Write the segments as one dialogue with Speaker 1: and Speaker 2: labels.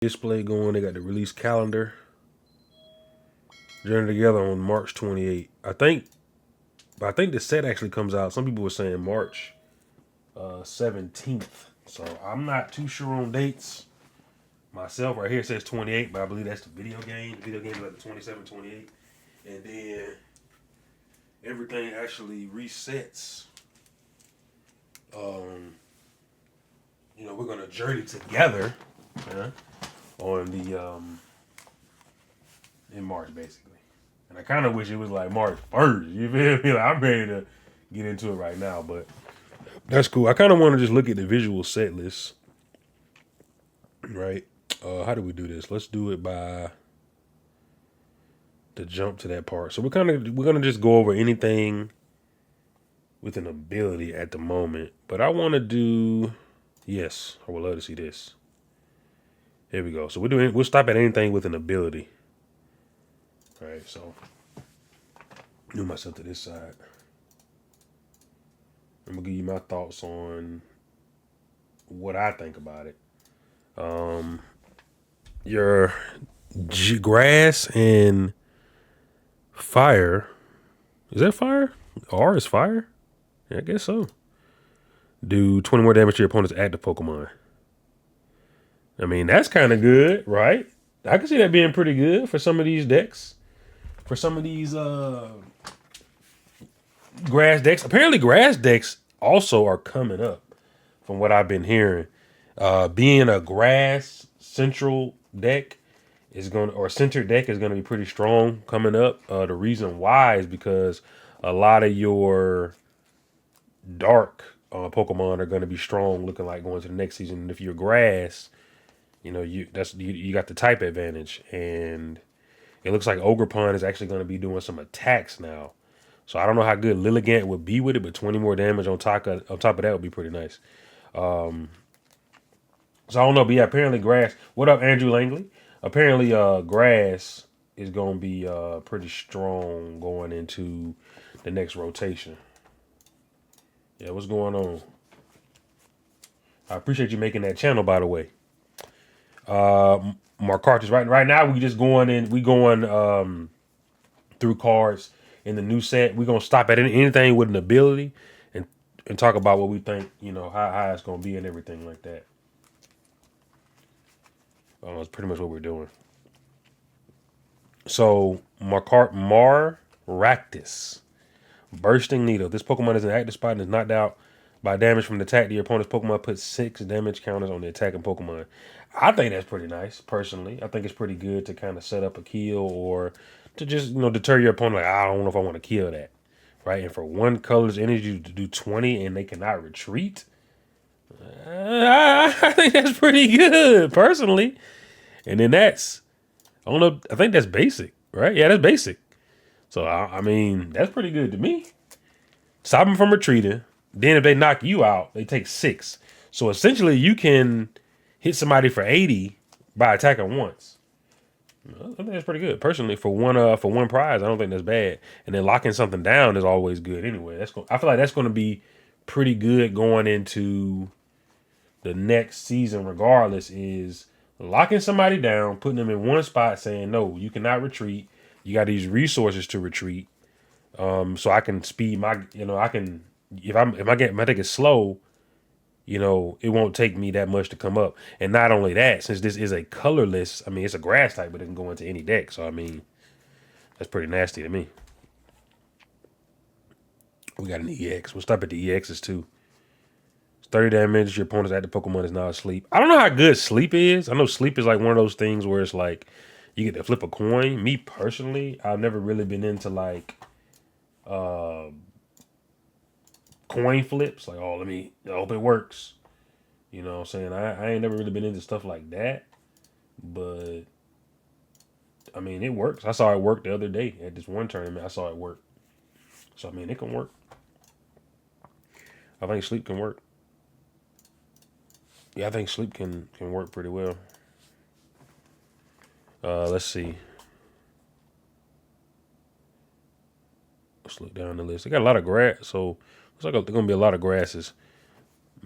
Speaker 1: display going. They got the release calendar. Journey together on March 28th. I think the set actually comes out. Some people were saying March 17th. So I'm not too sure on dates. Myself right here says 28, but I believe that's the video game. The video game is like the 27, 28. And then everything actually resets. We're gonna journey together on the in March basically. And I kind of wish it was like March 1st. You feel me? Like, I'm ready to get into it right now, but that's cool. I kind of want to just look at the visual set list, right? How do we do this? Let's do it by the jump to that part. So we're gonna just go over anything with an ability at the moment, but I want to do. Yes, I would love to see this. Here we go. So we'll stop at anything with an ability. All right, so move myself to this side. I'm gonna give you my thoughts on what I think about it. Your grass and fire. Is that fire? R is fire? Yeah, I guess so. Do 20 more damage to your opponent's active Pokemon. I mean, that's kind of good, right? I can see that being pretty good for some of these decks. For some of these grass decks. Apparently grass decks also are coming up from what I've been hearing. Being a grass central deck center deck is going to be pretty strong coming up. The reason why is because a lot of your dark Pokemon are going to be strong looking like going to the next season. And if you're grass, you got the type advantage, and it looks like Ogerpon is actually going to be doing some attacks now. So I don't know how good Lilligant would be with it, but 20 more damage on top of that would be pretty nice. So I don't know, but yeah, apparently grass. What up, Andrew Langley? Apparently, grass is going to be pretty strong going into the next rotation. Yeah, what's going on? I appreciate you making that channel, by the way. Mark Cartridge. Right now, we going through cards in the new set. We're gonna stop at anything with an ability and talk about what we think, how it's gonna be and everything like that. That's pretty much what we're doing. So Maractus. Bursting Needle. This Pokemon is an active spot and is knocked out by damage from the attack to your opponent's Pokemon. Put 6 damage counters on the attacking Pokemon. I think that's pretty nice, personally. I think it's pretty good to kind of set up a kill or to just, deter your opponent. Like, I don't know if I want to kill that. Right? And for one color's energy to do 20 and they cannot retreat, I think that's pretty good, personally. And then I don't know, I think that's basic, right? Yeah, that's basic. So, I mean, that's pretty good to me. Stop them from retreating. Then if they knock you out, they take 6. So essentially, you can hit somebody for 80 by attacking once. I think that's pretty good. Personally, for one prize, I don't think that's bad. And then locking something down is always good anyway. I feel like that's going to be pretty good going into the next season regardless, is locking somebody down, putting them in one spot, saying, no, you cannot retreat. You got these resources to retreat. So I can speed my, I can, if I take it slow, it won't take me that much to come up. And not only that, since this is a colorless, I mean, it's a grass type, but it can go into any deck. So, I mean, that's pretty nasty to me. We got an EX. We'll stop at the EXs too. It's 30 damage. Your opponent's active Pokemon is now asleep. I don't know how good sleep is. I know sleep is like one of those things where it's like you get to flip a coin. Me personally, I've never really been into like coin flips. Like, oh, I hope it works. You know what I'm saying? I ain't never really been into stuff like that. But, I mean, it works. I saw it work the other day at this one tournament. I saw it work. So, I mean, it can work. I think sleep can work. Yeah, I think sleep can work pretty well. Let's see. Let's look down the list. They got a lot of grass, so looks like there's going to be a lot of grasses.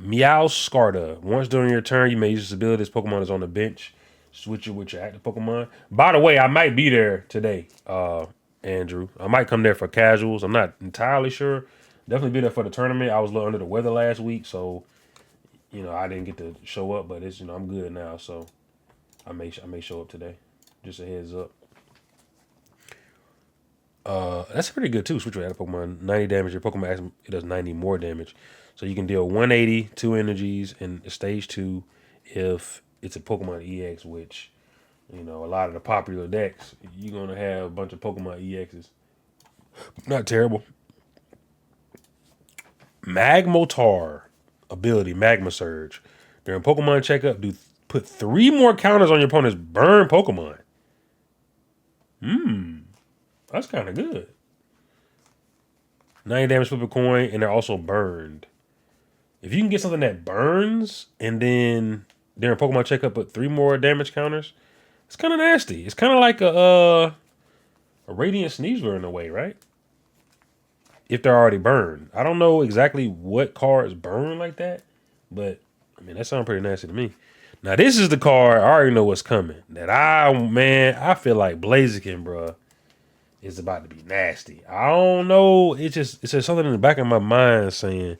Speaker 1: Meowscarda. Once during your turn, you may use this ability. This Pokemon is on the bench. switch it with your active Pokemon. By the way, I might be there today, Andrew. I might come there for casuals. I'm not entirely sure. Definitely be there for the tournament. I was a little under the weather last week, so I didn't get to show up. But it's I'm good now, so I may show up today. Just a heads up. That's pretty good too. Switch with active Pokemon, 90 damage. Your Pokemon it does 90 more damage, so you can deal 180, 2 energies, in stage 2 if it's a Pokemon EX, which a lot of the popular decks you're gonna have a bunch of Pokemon EXs. Not terrible. Magmotar ability, Magma Surge. During Pokemon checkup, put 3 more counters on your opponent's burn Pokemon. That's kind of good. 90 damage, flip a coin, and they're also burned. If you can get something that burns and then during Pokemon checkup put 3 more damage counters, it's kind of nasty. It's kind of like a Radiant Sneasler in a way, right? If they're already burned. I don't know exactly what cards burn like that, but that sounds pretty nasty to me. Now this is the card I already know what's coming. That I feel like Blaziken, bro, is about to be nasty. I don't know. It's just something in the back of my mind saying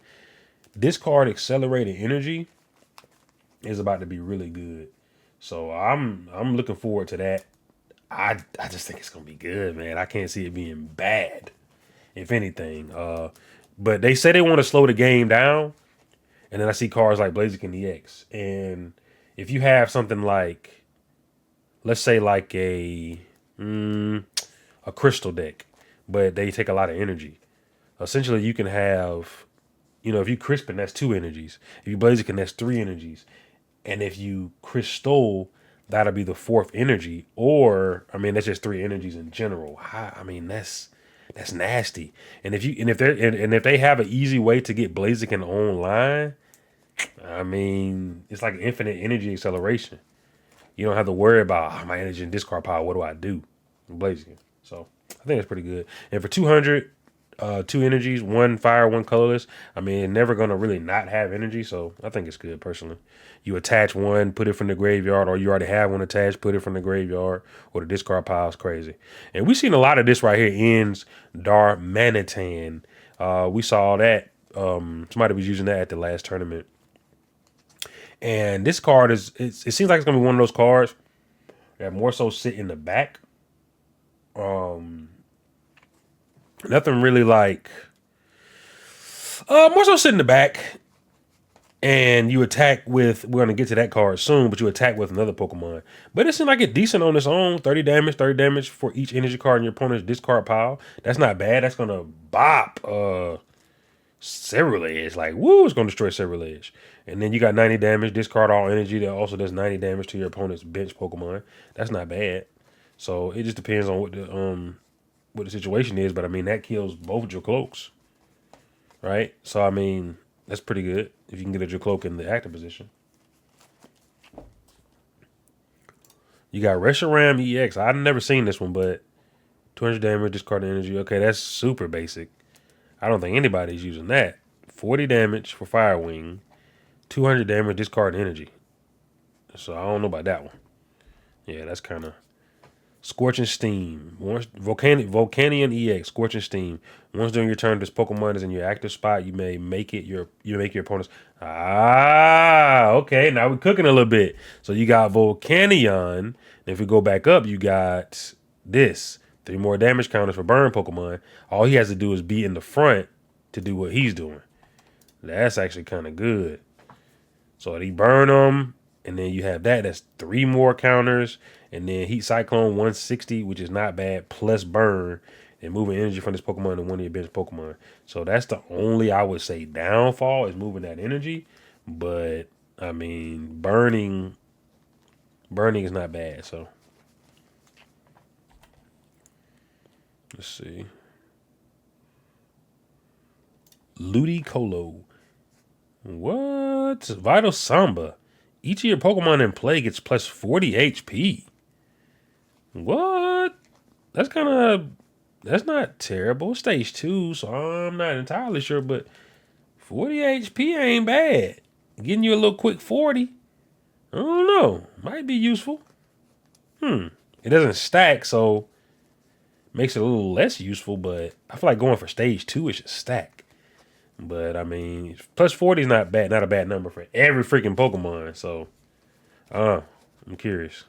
Speaker 1: this card, Accelerated Energy, is about to be really good. So I'm looking forward to that. I just think it's gonna be good, man. I can't see it being bad, if anything. But they say they want to slow the game down, and then I see cards like Blaziken EX, and if you have something like, let's say like a crystal deck, but they take a lot of energy. Essentially, you can have, if you Crispin, that's 2 energies. If you Blaziken, that's 3 energies. And if you Crystal, that'll be the 4th energy. Or, that's just 3 energies in general. That's nasty. And if they have an easy way to get Blaziken online, it's like infinite energy acceleration. You don't have to worry about my energy and discard pile. What do I do? Blaziken. So I think it's pretty good. And for 200, 2 energies, 1 fire, 1 colorless. Never gonna really not have energy. So I think it's good personally. You attach 1, put it from the graveyard, or you already have 1 attached, put it from the graveyard, or the discard pile is crazy. And we've seen a lot of this right here. Ends Darmanitan. We saw that. Somebody was using that at the last tournament. And this card it seems like it's gonna be one of those cards that more so sit in the back. Nothing really like more so sit in the back, and you attack with, we're gonna get to that card soon, but you attack with another Pokemon. But it seems like it's decent on its own. 30 damage for each energy card in your opponent's discard pile. That's not bad. That's gonna bop Cerulege. Like, woo, it's gonna destroy Cerulege. And then you got 90 damage, discard all energy. That also does 90 damage to your opponent's bench Pokemon. That's not bad. So it just depends on what the situation is, but that kills both of your cloaks, right? So that's pretty good if you can get your cloak in the active position. You got Reshiram EX. I've never seen this one, but 200 damage, discard energy. Okay, that's super basic. I don't think anybody's using that. 40 damage for Fire Wing, 200 damage, discard energy. So I don't know about that one. Yeah, that's kind of Scorching Steam. Once Volcanion EX, Scorching Steam. Once during your turn, this Pokemon is in your active spot. You may make your opponent's. Okay. Now we're cooking a little bit. So you got Volcanion. And if we go back up, you got this. 3 more damage counters for burn Pokemon. All he has to do is be in the front to do what he's doing. That's actually kind of good. So he burn them, and then you have that. That's 3 more counters. And then Heat Cyclone 160, which is not bad, plus burn, and moving energy from this Pokemon to one of your bench Pokemon. So that's the only, I would say, downfall is moving that energy. But burning is not bad. So let's see. Ludicolo. What? Vital Samba. Each of your Pokemon in play gets plus 40 HP. What? That's not terrible. Stage 2, so I'm not entirely sure, but 40 HP ain't bad. Getting you a little quick 40. I don't know. Might be useful. It doesn't stack, so makes it a little less useful, but I feel like going for stage 2, it should stack. But I mean, plus 40 is not bad, not a bad number for every freaking Pokemon. So, I'm curious.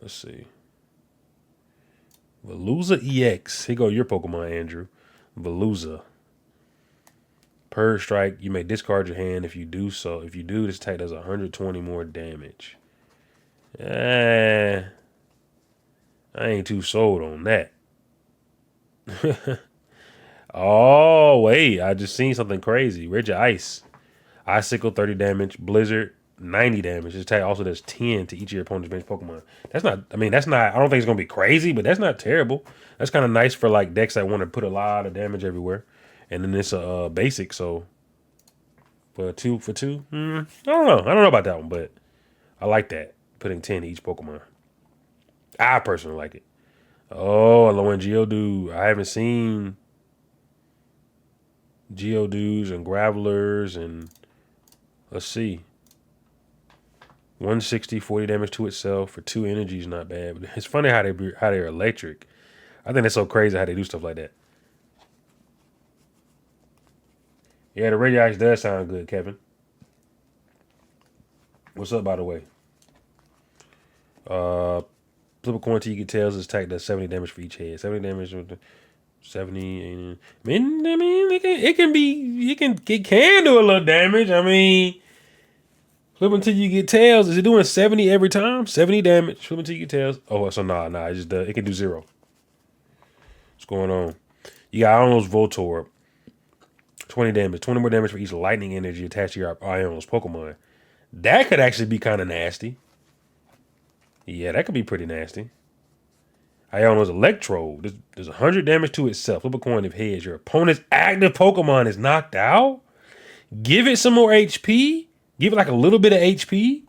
Speaker 1: Let's see. Veluza EX. Here go your Pokemon, Andrew. Veluza. Per strike, you may discard your hand. If you do so, if you do, this attack does 120 more damage. I ain't too sold on that. Oh, wait. I just seen something crazy. Rage Ice. Icicle, 30 damage. Blizzard, 90 damage. This attack also does 10 to each of your opponent's bench Pokemon. That's not, I mean, that's not, I don't think it's going to be crazy, but that's not terrible. That's kind of nice for like decks that want to put a lot of damage everywhere. And then it's a basic, so for two, I don't know. I don't know about that one, but I like that. Putting 10 to each Pokemon. I personally like it. Oh, a low-end Geodude. I haven't seen Geodudes and Gravelers and let's see. 160, 40 damage to itself for 2 energy is not bad. But it's funny how they're electric. I think it's so crazy how they do stuff like that. Yeah, the Radio Ice does sound good, Kevin. What's up, by the way? Flip a coin till you get tails. This attack does 70 damage for each head. 70 damage with 70. It can do a little damage. I mean, flip until you get tails. Is it doing 70 every time? 70 damage. Flip until you get tails. Oh, so nah. It just it can do 0. What's going on? You got Ionos Voltorb. 20 damage. 20 more damage for each lightning energy attached to your Ionos Pokemon. That could actually be kind of nasty. Yeah, that could be pretty nasty. Iono's Electrode. There's 100 damage to itself. Flip a coin if heads. Your opponent's active Pokemon is knocked out. Give it some more HP. Give it like a little bit of HP.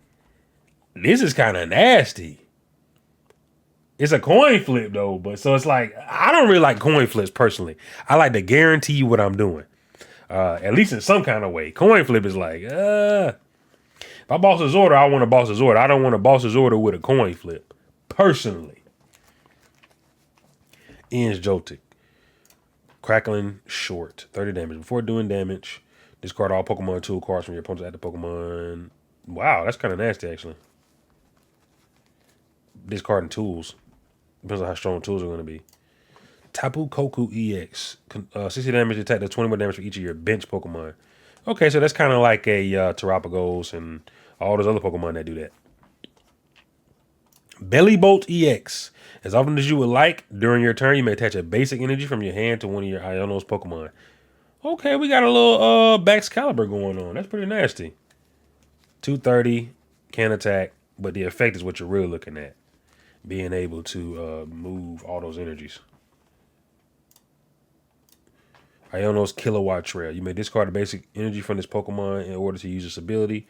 Speaker 1: This is kind of nasty. It's a coin flip though, but so it's like I don't really like coin flips personally. I like to guarantee you what I'm doing, at least in some kind of way. Coin flip is like, if I boss his order, I want to boss his order. I don't want to boss his order with a coin flip, personally. Ian's Joltik. Crackling Short. 30 damage. Before doing damage, discard all Pokemon tool cards from your opponent's active Pokemon. Wow, that's kind of nasty, actually. Discarding tools. Depends on how strong tools are going to be. Tapu Koku EX. 60 damage attack does 20 more damage for each of your bench Pokemon. Okay, so that's kind of like a Terapagos and all those other Pokemon that do that. Bellybolt EX. As often as you would like, during your turn, you may attach a basic energy from your hand to one of your Ionos Pokemon. Okay, we got a little Baxcalibur going on. That's pretty nasty. 230, can attack, but the effect is what you're really looking at. Being able to move all those energies. Ionos Kilowatt Trail. You may discard a basic energy from this Pokemon in order to use this ability.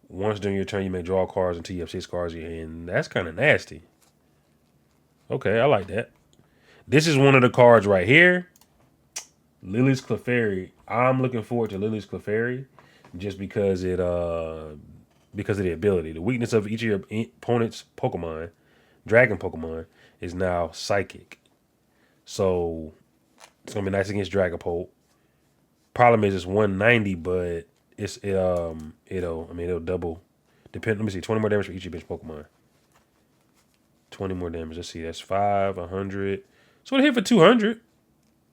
Speaker 1: Once during your turn, you may draw cards until you have 6 cards in your hand. That's kind of nasty. Okay, I like that. This is one of the cards right here. Lily's Clefairy. I'm looking forward to Lily's Clefairy just because because of the ability. The weakness of each of your opponent's Pokemon, Dragon Pokemon, is now Psychic. So it's gonna be nice against Dragapult. Problem is it's 190, but it'll double. Let me see, 20 more damage for each of your bench Pokemon. 20 more damage. Let's see, that's 5, 100. So it hit for 200,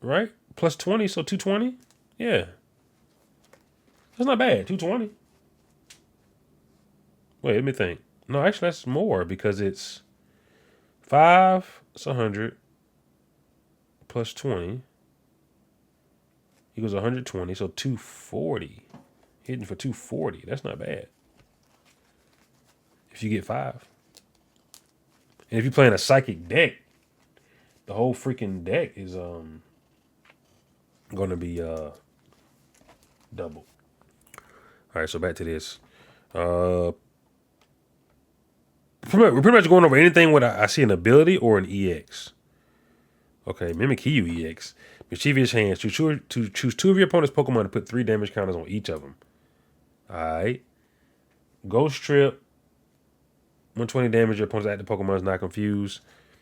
Speaker 1: right? Plus 20, so 220. Yeah. That's not bad. 220. Wait, let me think. No, actually, that's more because it's 5, it's 100, plus 20 equals 120, so 240. Hitting for 240. That's not bad. If you get 5. And if you're playing a psychic deck, the whole freaking deck is going to be double. All right, so back to this. We're pretty much going over anything with I see an ability or an EX. Okay, Mimikyu EX. Mischievous Hands. To choose 2 of your opponent's Pokemon to put 3 damage counters on each of them. All right. Ghost Trip, 120 damage. Your opponent's active Pokemon is not confused.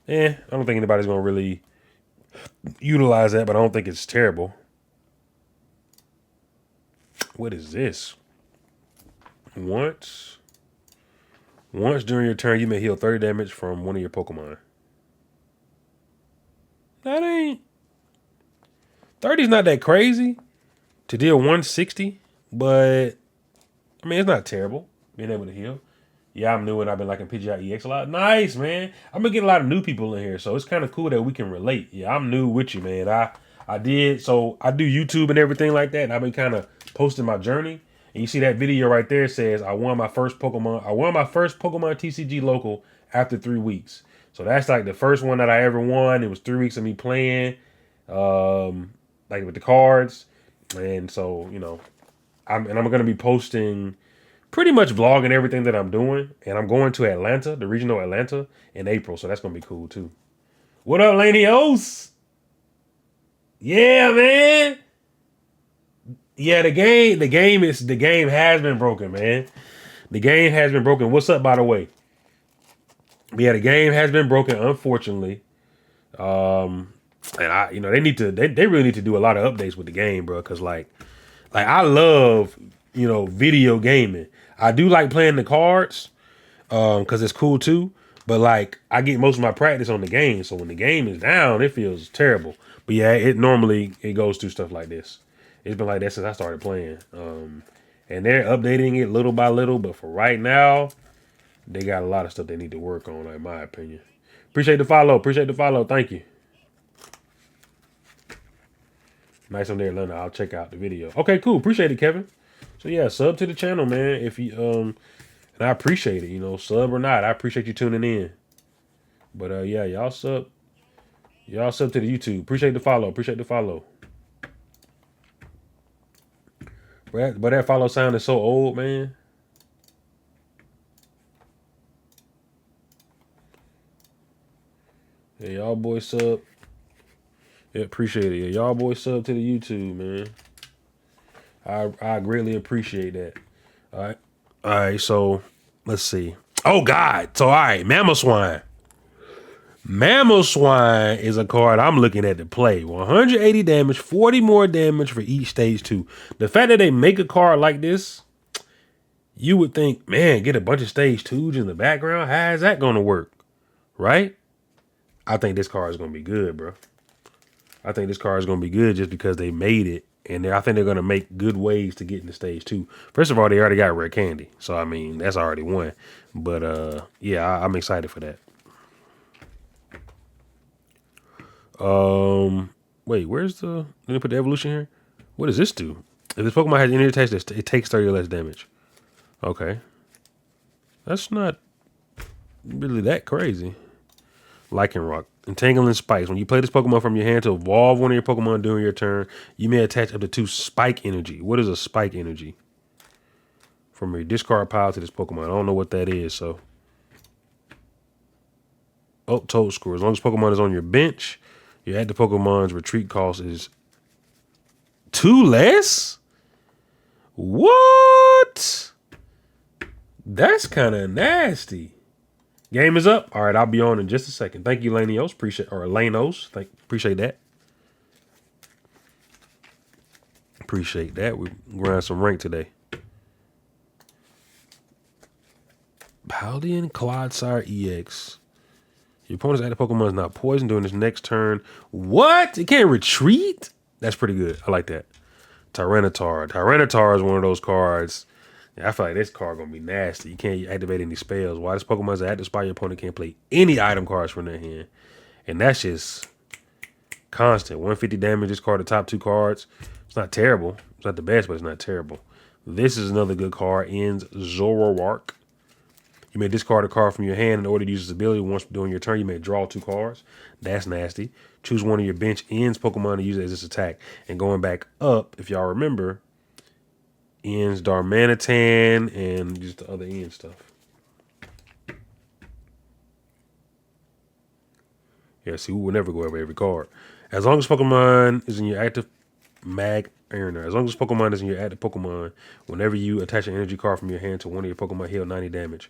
Speaker 1: I don't think anybody's gonna really utilize that, but I don't think it's terrible. What is this? Once during your turn, you may heal 30 damage from one of your Pokemon. That ain't 30's not that crazy to deal 160, but I mean it's not terrible being able to heal. Yeah, I'm new and I've been liking PGI EX a lot. Nice, man. I've been getting a lot of new people in here, so it's kind of cool that we can relate. Yeah, I'm new with you, man. I do YouTube and everything like that, and I've been kind of posting my journey. And you see that video right there says I won my first Pokemon TCG local after 3 weeks. So that's like the first one that I ever won. It was 3 weeks of me playing, like with the cards, and so I'm gonna be posting pretty much vlogging everything that I'm doing. And I'm going to Atlanta, the regional Atlanta, in April. So that's going to be cool too. What up, Lanios? Yeah, man. Yeah, the game has been broken, man. The game has been broken. What's up, by the way? Yeah, the game has been broken, unfortunately. And they really need to do a lot of updates with the game, bro. Cause like I love, video gaming. I do like playing the cards, cause it's cool too. But like I get most of my practice on the game. So when the game is down, it feels terrible. But yeah, it normally goes through stuff like this. It's been like that since I started playing. And they're updating it little by little. But for right now, they got a lot of stuff they need to work on, in my opinion. Appreciate the follow. Thank you. Nice on there, Lena. I'll check out the video. Okay, cool. Appreciate it, Kevin. So yeah, sub to the channel, man. If you and I appreciate it, sub or not, I appreciate you tuning in. But yeah, y'all sub to the YouTube. Appreciate the follow. But that follow sound is so old, man. Yeah, y'all boys sub. Yeah, appreciate it. Yeah, y'all boys sub to the YouTube, man. I greatly appreciate that. All right. So let's see. Oh God. So all right, Mamoswine. Mamoswine is a card I'm looking at to play. 180 damage, 40 more damage for each stage 2. The fact that they make a card like this, you would think, man, get a bunch of stage 2s in the background. How is that going to work? Right? I think this card is going to be good, bro. I think this card is going to be good just because they made it. And I think they're going to make good ways to get into stage 2. First of all, they already got Rare Candy. So, I mean, that's already one. But, yeah, I'm excited for that. Wait, where's let me put the evolution here. What does this do? If this Pokemon has any attacks, it takes 30 or less damage. Okay. That's not really that crazy. Lycanroc. Entangling Spikes. When you play this Pokemon from your hand to evolve one of your Pokemon during your turn, you may attach up to 2 Spike Energy. What is a Spike Energy? From your discard pile to this Pokemon. I don't know what that is, so. Oh, Toad Screw. As long as Pokemon is on your bench, your active Pokemon's retreat cost is 2 less? What? That's kind of nasty. Game is up. All right, I'll be on in just a second. Thank you, Lanios. Appreciate that. Appreciate that. We grind some rank today. Paldean Clodsire EX. Your opponent's active Pokemon is not poisoned during this next turn. What? It can't retreat? That's pretty good. I like that. Tyranitar. Tyranitar is one of those cards. I feel like this card gonna be nasty. You can't activate any spells. While this Pokemon is active spot, your opponent can't play any item cards from their hand. And that's just constant. 150 damage, discard the top 2 cards. It's not terrible. It's not the best, but it's not terrible. This is another good card. Ends Zoroark. You may discard a card from your hand in order to use its ability. Once during your turn, you may draw 2 cards. That's nasty. Choose one of your bench ends Pokemon to use it as its attack. And going back up, if y'all remember, ends Darmanitan and just the other end stuff. Yeah, see, we will never go over every card. As long as Pokemon is in your active Aaron, as long as Pokemon is in your active Pokemon, whenever you attach an energy card from your hand to one of your Pokemon, heal 90 damage.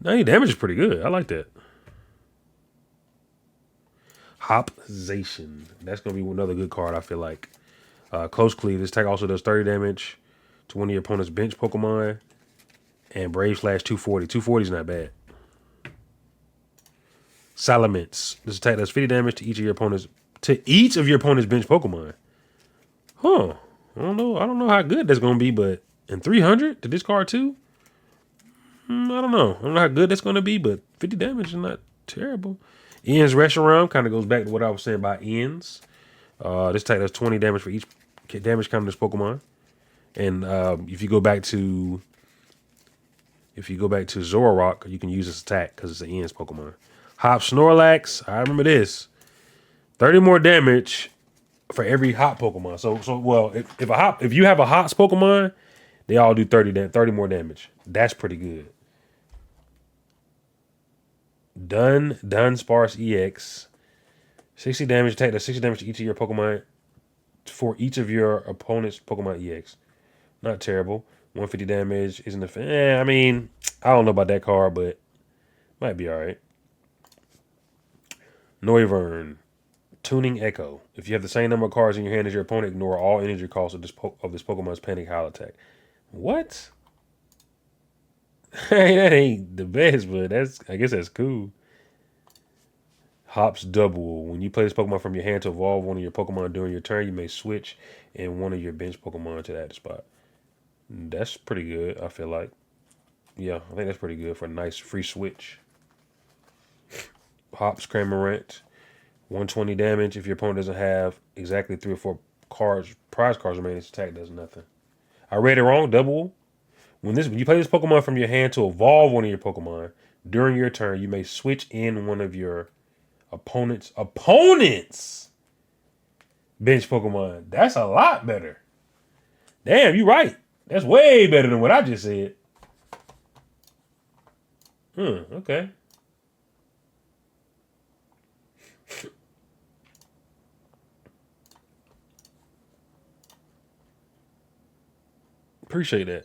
Speaker 1: 90 damage is pretty good. I like that. Hopzation. That's going to be another good card, I feel like. Close Cleave. This attack also does 30 damage to one of your opponent's bench Pokemon. And Brave Slash 240. 240 is not bad. Salamence. This attack does 50 damage to each of your opponent's bench Pokemon. Huh. I don't know. I don't know how good that's gonna be, but in 300 to discard two? I don't know. I don't know how good that's gonna be, but 50 damage is not terrible. Ian's Reshiram kind of goes back to what I was saying about Ian's. This attack does 20 damage for each damage count of this Pokemon. And if you go back to Zoroark, you can use this attack because it's an Ian's Pokemon. Hop Snorlax, I remember this. 30 more damage for every hot Pokemon. So well, if you have a Hots Pokemon, they all do 30 more damage. That's pretty good. Dunsparce EX. 60 damage, take the 60 damage to each of your Pokemon for each of your opponent's Pokemon EX. Not terrible. 150 damage isn't a fan. I mean, I don't know about that card, but might be alright. Noivern. Tuning Echo. If you have the same number of cards in your hand as your opponent, ignore all energy costs of this Pokemon's Panic Howl attack. What? Hey, that ain't the best, but I guess that's cool. Hops Double. When you play this Pokemon from your hand to evolve one of your Pokemon during your turn, you may switch in one of your bench Pokemon to that spot. That's pretty good, I feel like. Yeah, I think that's pretty good for a nice free switch. Hops Cramorant. 120 damage. If your opponent doesn't have exactly 3 or 4 prize cards remaining, this attack does nothing. I read it wrong. Double. When you play this Pokemon from your hand to evolve one of your Pokemon during your turn, you may switch in one of your opponent's bench Pokemon. That's a lot better. Damn, you right. That's way better than what I just said. Okay. Appreciate that.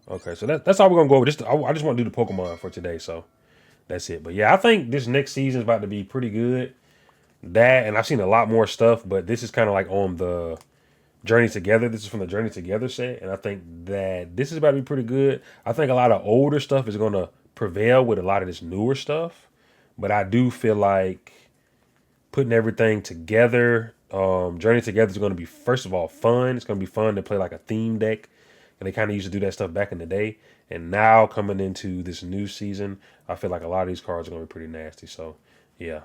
Speaker 1: Okay, so that's all we're gonna go over. I just want to do the Pokemon for today, so that's it. But yeah, I think this next season is about to be pretty good. And I've seen a lot more stuff, but this is kind of like on the Journey Together. This is from the Journey Together set, and I think that this is about to be pretty good. I think a lot of older stuff is gonna prevail with a lot of this newer stuff, but I do feel like putting everything together. Journey Together is going to be, first of all, fun. It's going to be fun to play like a theme deck. And they kind of used to do that stuff back in the day. And now coming into this new season, I feel like a lot of these cards are going to be pretty nasty. So, yeah,